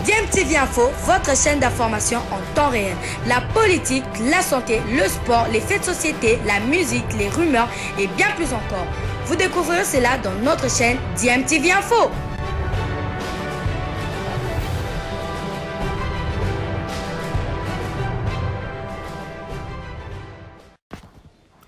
DMTV Info, votre chaîne d'information en temps réel. La politique, la santé, le sport, les faits de société, la musique, les rumeurs et bien plus encore. Vous découvrirez cela dans notre chaîne DMTV Info.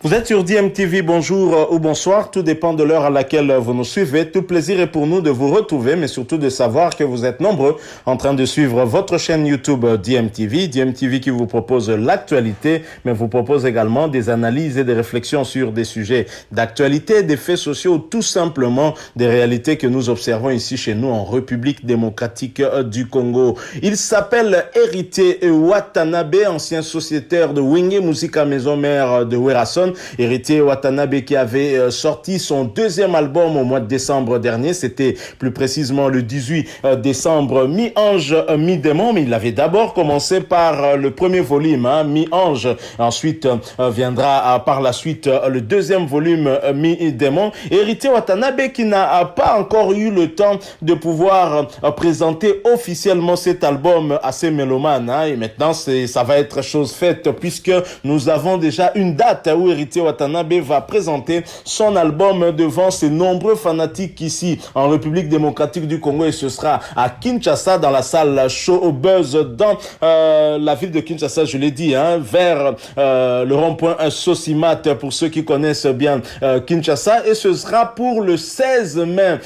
Vous êtes sur DMTV, bonjour ou bonsoir, tout dépend de l'heure à laquelle vous nous suivez. Tout plaisir est pour nous de vous retrouver, mais surtout de savoir que vous êtes nombreux en train de suivre votre chaîne YouTube DMTV. DMTV qui vous propose l'actualité, mais vous propose également des analyses et des réflexions sur des sujets d'actualité, des faits sociaux, tout simplement des réalités que nous observons ici chez nous en République démocratique du Congo. Il s'appelle Héritier Watanabe, ancien sociétaire de Wenge Musica Maison Mère de Werason. Héritier Watanabe qui avait sorti son deuxième album au mois de décembre dernier, c'était plus précisément le 18 décembre, Mi-Ange, Mi-Démon, mais il avait d'abord commencé par le premier volume, Mi-Ange, ensuite viendra par la suite le deuxième volume, Mi-Démon. Héritier Watanabe qui n'a pas encore eu le temps de pouvoir présenter officiellement cet album à ses mélomanes, et maintenant ça va être chose faite puisque nous avons déjà une date où Héritier Watanabe va présenter son album devant ses nombreux fanatiques ici en République démocratique du Congo, et ce sera à Kinshasa dans la salle Showbuzz dans la ville de Kinshasa, je l'ai dit, vers le rond-point Sosimat pour ceux qui connaissent bien Kinshasa, et ce sera pour le 16 mai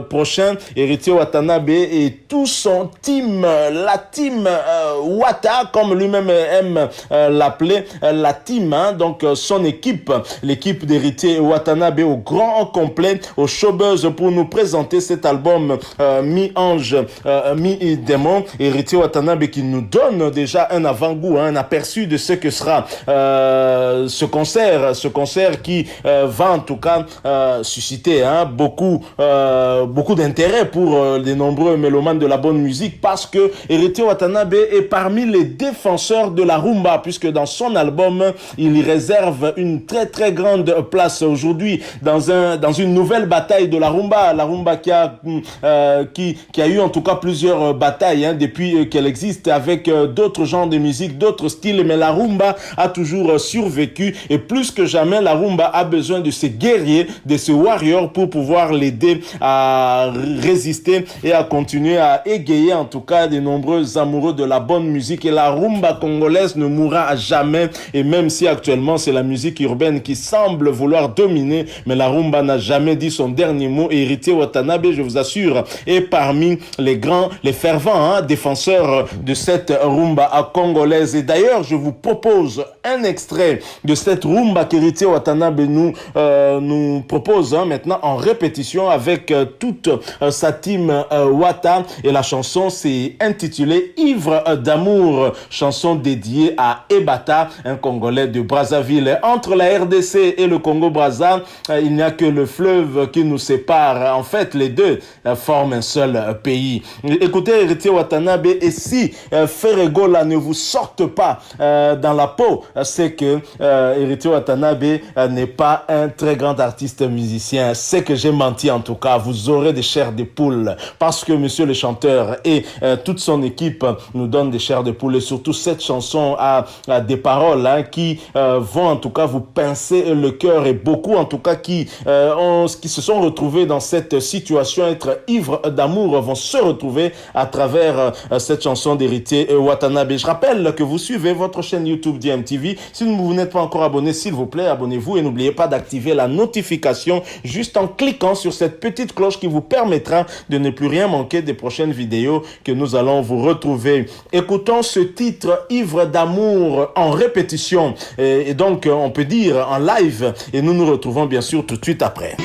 prochain. Héritier Watanabe et tout son team, la team Wata comme lui-même aime l'appeler, la team, donc son équipe, l'équipe d'Héritier Watanabe au grand complet au Showbuzz pour nous présenter cet album Mi-Ange, Mi-Démon. Héritier Watanabe qui nous donne déjà un avant-goût, un aperçu de ce que sera ce concert qui va en tout cas susciter beaucoup d'intérêt pour les nombreux mélomanes de la bonne musique, parce que Héritier Watanabe est parmi les défenseurs de la rumba, puisque dans son album il y réserve une très très grande place aujourd'hui dans une nouvelle bataille de la rumba qui a eu en tout cas plusieurs batailles depuis qu'elle existe avec d'autres genres de musique, d'autres styles, mais la rumba a toujours survécu, et plus que jamais la rumba a besoin de ces guerriers, de ces warriors pour pouvoir l'aider à résister et à continuer à égayer en tout cas de nombreux amoureux de la bonne musique. Et la rumba congolaise ne mourra à jamais, et même si actuellement c'est la musique urbaine qui semble vouloir dominer, mais la rumba n'a jamais dit son dernier mot. Et Héritier Watanabe, je vous assure, est parmi les grands, les fervents défenseurs de cette rumba congolaise. Et d'ailleurs, je vous propose un extrait de cette rumba qu'Héritier Watanabe nous propose maintenant en répétition avec toute sa team Wata, et la chanson s'est intitulée Ivre d'amour, chanson dédiée à Ebata, un Congolais de Brazzaville. Entre la RDC et le Congo-Brazza, il n'y a que le fleuve qui nous sépare. En fait, les deux forment un seul pays. Écoutez Héritier Watanabe, et si Ferregola ne vous sorte pas dans la peau, c'est que Héritier Watanabe n'est pas un très grand artiste musicien. C'est que j'ai menti en tout cas. Vous aurez des chairs de poule, parce que monsieur le chanteur et toute son équipe nous donnent des chairs de poule, et surtout cette chanson a des paroles qui vont en tout cas vous pincer le cœur, et beaucoup en tout cas qui se sont retrouvés dans cette situation, être ivres d'amour, vont se retrouver à travers cette chanson d'Héritier Watanabe. Je rappelle que vous suivez votre chaîne YouTube DMTV. Si vous n'êtes pas encore abonné, s'il vous plaît, abonnez-vous, et n'oubliez pas d'activer la notification juste en cliquant sur cette petite cloche qui vous permettra de ne plus rien manquer des prochaines vidéos que nous allons vous retrouver. Écoutons ce titre Ivre d'amour en répétition, et donc on peut dire en live, et nous nous retrouvons bien sûr tout de suite après.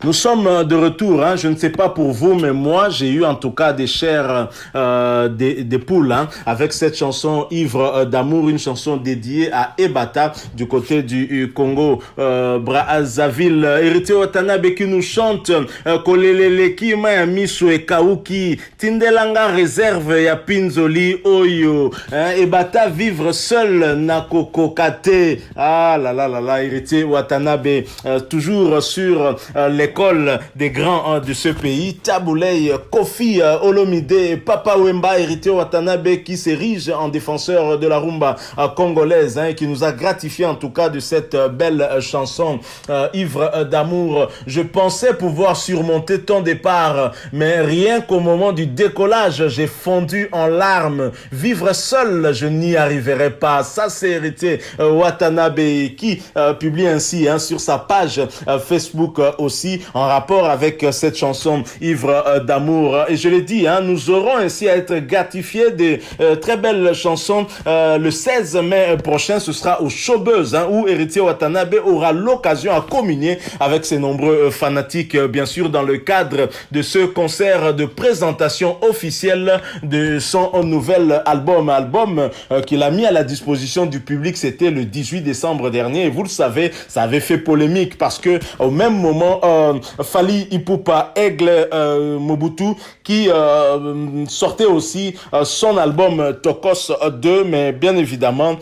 Nous sommes de retour, hein. Je ne sais pas pour vous, mais moi, j'ai eu en tout cas des chairs des poules, hein, avec cette chanson Ivre d'amour, une chanson dédiée à Ebata du côté du Congo Brazzaville. Héritier Watanabe qui nous chante Kolelele Kima ya Miso e Kauki Tindelanga réserve ya Pinzoli Oyo, hein, Ebata vivre seul na kokokate. Ah là là là là, Héritier Watanabe, toujours sur l'école des grands de ce pays, Tabouley, Kofi Olomide, Papa Wemba, Héritier Watanabe qui s'érige en défenseur de la rumba congolaise, hein, et qui nous a gratifié en tout cas de cette belle chanson Ivre d'amour. Je pensais pouvoir surmonter ton départ, mais rien qu'au moment du décollage, j'ai fondu en larmes. Vivre seul, je n'y arriverai pas. Ça, c'est Héritier Watanabe qui publie ainsi, hein, sur sa page Facebook aussi, en rapport avec cette chanson Ivre d'amour. Et je l'ai dit, hein, nous aurons ainsi à être gratifiés de très belles chansons. Le 16 mai prochain, ce sera au Showbuzz, hein, où Héritier Watanabe aura l'occasion à communier avec ses nombreux fanatiques, bien sûr, dans le cadre de ce concert de présentation officielle de son nouvel album. Album qu'il a mis à la disposition du public, c'était le 18 décembre dernier. Et vous le savez, ça avait fait polémique parce que au même moment, Fally Ipupa Aigle Mobutu qui sortait aussi son album Tokos 2, mais bien évidemment,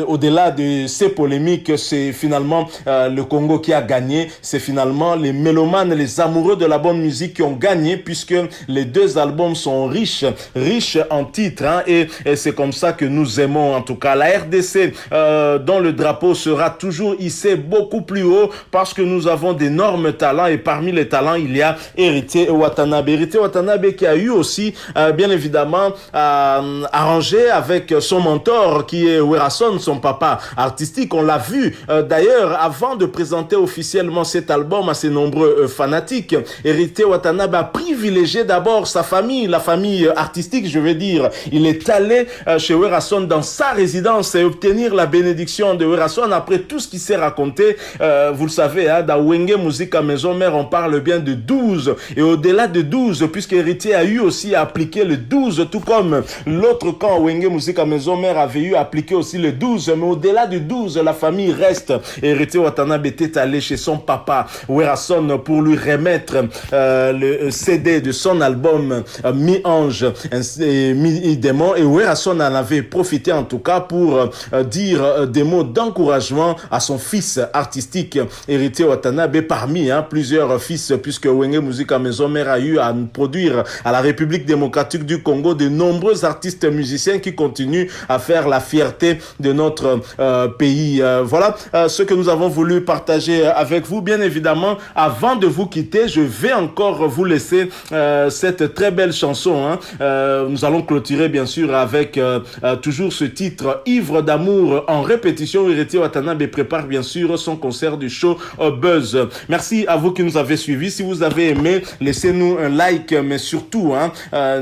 au-delà de ces polémiques, c'est finalement le Congo qui a gagné. C'est finalement les mélomanes, les amoureux de la bonne musique qui ont gagné, puisque les deux albums sont riches en titres, hein, et c'est comme ça que nous aimons en tout cas. La RDC, dont le drapeau sera toujours hissé beaucoup plus haut, parce que nous avons d'énormes talents, et parmi les talents, il y a Héritier Watanabe. Héritier Watanabe qui a eu aussi, bien évidemment, arrangé avec son mentor, qui est Werason, son papa artistique. On l'a vu, d'ailleurs, avant de présenter officiellement cet album à ses nombreux fanatiques, Héritier Watanabe a privilégié d'abord sa famille, la famille artistique, je veux dire. Il est allé chez Werason dans sa résidence et obtenir la bénédiction de Werason après tout ce qui s'est raconté. Vous le savez, hein, dans Wenge Musique à Maison Mère, on parle bien de 12. Et au-delà de 12, puisque Héritier a eu aussi à appliquer le 12, tout comme l'autre camp, Wenge Musique à Maison Mère, avait eu à appliquer aussi le 12. Mais au-delà du 12, la famille reste. Héritier Watanabe était allé chez son papa, Werason, pour lui remettre le CD de son album Mi-Ange et Mi-Démon. Et Werason en avait profité en tout cas pour dire des mots d'encouragement à son fils artistique, Héritier Watanabe, parmi plusieurs fils, puisque Wenge Musique à Maison Mère a eu à produire à la République démocratique du Congo de nombreux artistes musiciens qui continuent à faire la fierté de notre pays. Voilà ce que nous avons voulu partager avec vous. Bien évidemment, avant de vous quitter, je vais encore vous laisser cette très belle chanson, hein. Nous allons clôturer bien sûr avec toujours ce titre Ivre d'amour en répétition. Héritier Watanabe prépare bien sûr son concert du show Buzz. Merci à vous qui nous avez suivis. Si vous avez aimé, laissez-nous un like, mais surtout,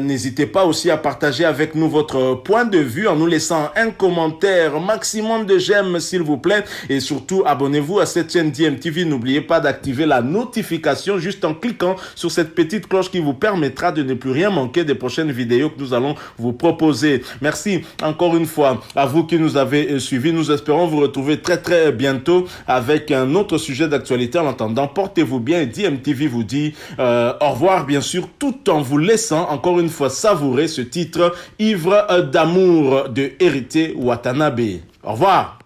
n'hésitez pas aussi à partager avec nous votre point de vue en nous laissant un commentaire, maximum de j'aime s'il vous plaît, et surtout abonnez-vous à cette chaîne DMTV. N'oubliez pas d'activer la notification juste en cliquant sur cette petite cloche qui vous permettra de ne plus rien manquer des prochaines vidéos que nous allons vous proposer. Merci encore une fois à vous qui nous avez suivis. Nous espérons vous retrouver très très bientôt avec un autre sujet d'actualité. En attendant, portez-vous bien et DMTV vous dit au revoir bien sûr, tout en vous laissant encore une fois savourer ce titre Ivre d'amour de Héritier Watanabe. Au revoir.